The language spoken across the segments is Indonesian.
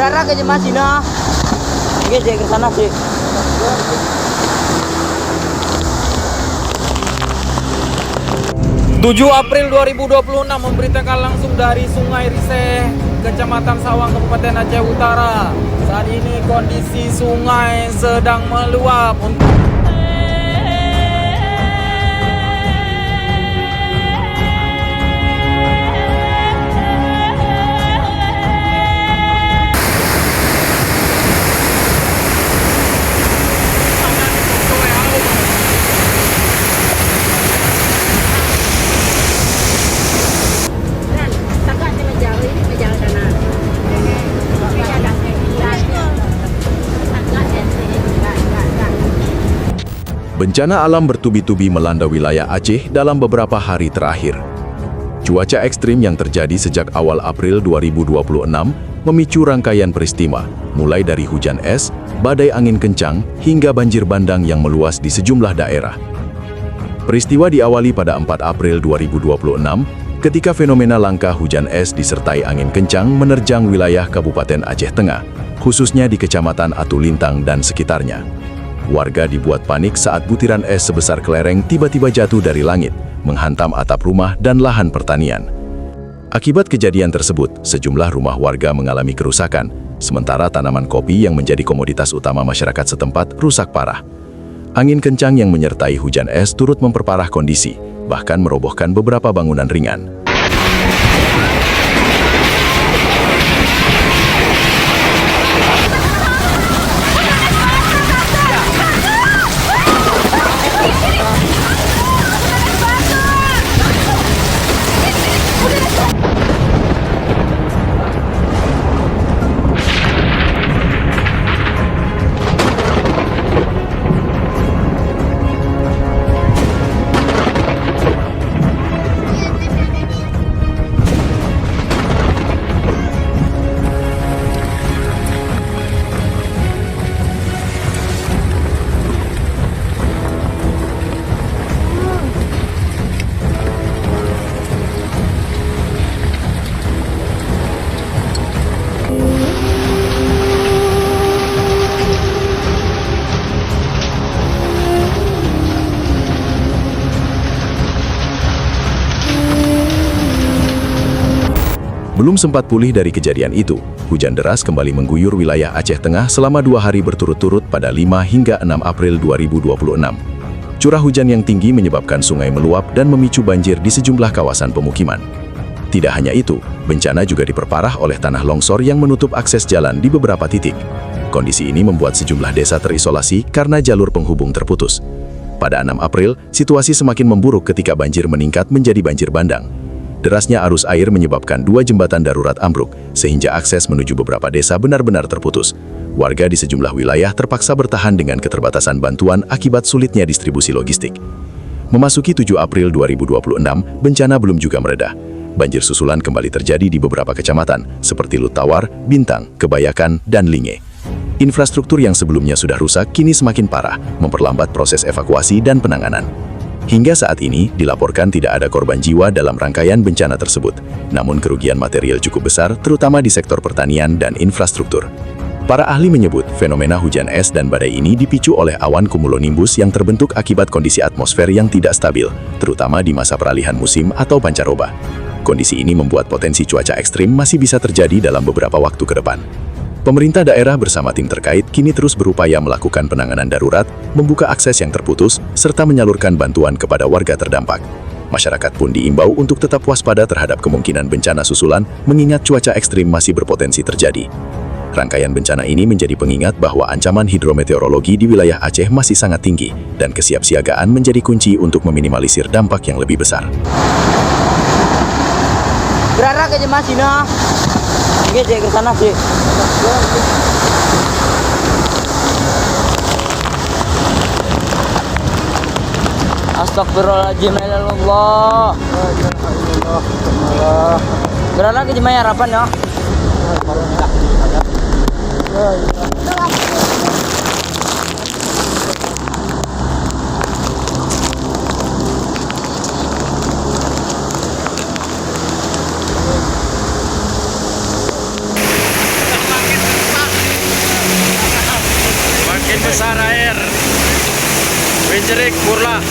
Berarah ke jemaah sini. Oke, ke sana sih. 7 April 2026 memberitakan langsung dari Sungai Riseh, Kecamatan Sawang, Kabupaten Aceh Utara. Saat ini kondisi sungai sedang meluap. Bencana alam bertubi-tubi melanda wilayah Aceh dalam beberapa hari terakhir. Cuaca ekstrim yang terjadi sejak awal April 2026 memicu rangkaian peristiwa, mulai dari hujan es, badai angin kencang, hingga banjir bandang yang meluas di sejumlah daerah. Peristiwa diawali pada 4 April 2026, ketika fenomena langka hujan es disertai angin kencang menerjang wilayah Kabupaten Aceh Tengah, khususnya di Kecamatan Atulintang dan sekitarnya. Warga dibuat panik saat butiran es sebesar kelereng tiba-tiba jatuh dari langit, menghantam atap rumah dan lahan pertanian. Akibat kejadian tersebut, sejumlah rumah warga mengalami kerusakan, sementara tanaman kopi yang menjadi komoditas utama masyarakat setempat rusak parah. Angin kencang yang menyertai hujan es turut memperparah kondisi, bahkan merobohkan beberapa bangunan ringan. Belum sempat pulih dari kejadian itu, hujan deras kembali mengguyur wilayah Aceh Tengah selama 2 hari berturut-turut pada 5 hingga 6 April 2026. Curah hujan yang tinggi menyebabkan sungai meluap dan memicu banjir di sejumlah kawasan pemukiman. Tidak hanya itu, bencana juga diperparah oleh tanah longsor yang menutup akses jalan di beberapa titik. Kondisi ini membuat sejumlah desa terisolasi karena jalur penghubung terputus. Pada 6 April, situasi semakin memburuk ketika banjir meningkat menjadi banjir bandang. Derasnya arus air menyebabkan 2 jembatan darurat ambruk, sehingga akses menuju beberapa desa benar-benar terputus. Warga di sejumlah wilayah terpaksa bertahan dengan keterbatasan bantuan akibat sulitnya distribusi logistik. Memasuki 7 April 2026, bencana belum juga mereda. Banjir susulan kembali terjadi di beberapa kecamatan, seperti Lutawar, Bintang, Kebayakan, dan Linge. Infrastruktur yang sebelumnya sudah rusak kini semakin parah, memperlambat proses evakuasi dan penanganan. Hingga saat ini, dilaporkan tidak ada korban jiwa dalam rangkaian bencana tersebut. Namun kerugian material cukup besar, terutama di sektor pertanian dan infrastruktur. Para ahli menyebut, fenomena hujan es dan badai ini dipicu oleh awan cumulonimbus yang terbentuk akibat kondisi atmosfer yang tidak stabil, terutama di masa peralihan musim atau pancaroba. Kondisi ini membuat potensi cuaca ekstrim masih bisa terjadi dalam beberapa waktu ke depan. Pemerintah daerah bersama tim terkait kini terus berupaya melakukan penanganan darurat, membuka akses yang terputus, serta menyalurkan bantuan kepada warga terdampak. Masyarakat pun diimbau untuk tetap waspada terhadap kemungkinan bencana susulan, mengingat cuaca ekstrim masih berpotensi terjadi. Rangkaian bencana ini menjadi pengingat bahwa ancaman hidrometeorologi di wilayah Aceh masih sangat tinggi, dan kesiapsiagaan menjadi kunci untuk meminimalisir dampak yang lebih besar. Berarah ke jemaah sini. Oke, ke sana sih. Astagfirullahaladzim, ya Allah. Berarah ke jemaah harapan ya. besar air Winjerik Burlah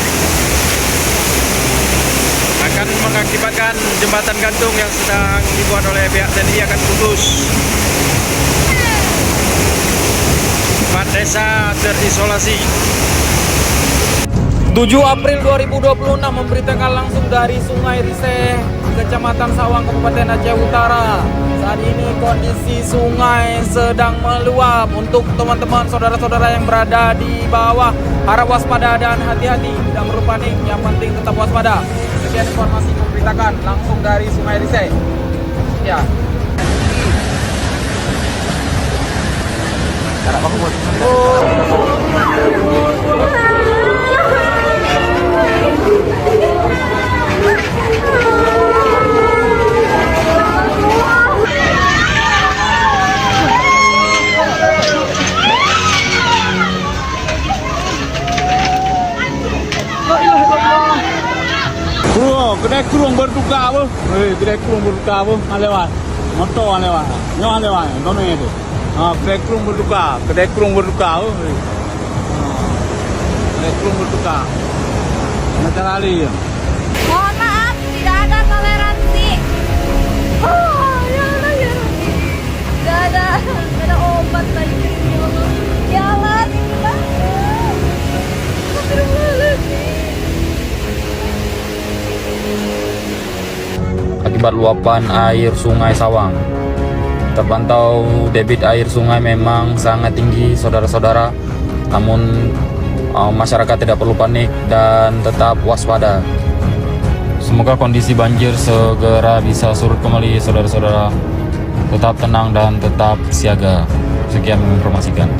akan mengakibatkan jembatan gantung yang sedang dibuat oleh pihak TNI akan putus. 4 desa terisolasi. 7 April 2026 memberitakan langsung dari Sungai Riseh, Kecamatan Sawang, Kabupaten Aceh Utara. Saat ini kondisi sungai sedang meluap. Untuk teman-teman saudara-saudara yang berada di bawah, harap waspada dan hati-hati, tidak perlu panik, yang penting tetap waspada. Sekian informasi memberitakan langsung dari Sungai Riseh. Ya. Kedai kurung berduka apa? Kedai kurung berduka apa? Lewat. Motor lewat. Nyawa lewat. Kono itu. Kedai kurung berduka. Kedai kurung berduka apa? Kedai kurung berduka. Macam kali ya. Mohon maaf, tidak ada toleransi. Oh, ya Allah, ya Allah. Gak ada obat lagi. Ya Allah, ya Allah, tinggi banget. Astagfirullahaladzim. Akibat luapan air Sungai Sawang, terpantau debit air sungai memang sangat tinggi, saudara-saudara. Namun masyarakat tidak perlu panik dan tetap waspada. Semoga kondisi banjir segera bisa surut kembali, saudara-saudara. Tetap tenang dan tetap siaga. Sekian menginformasikan.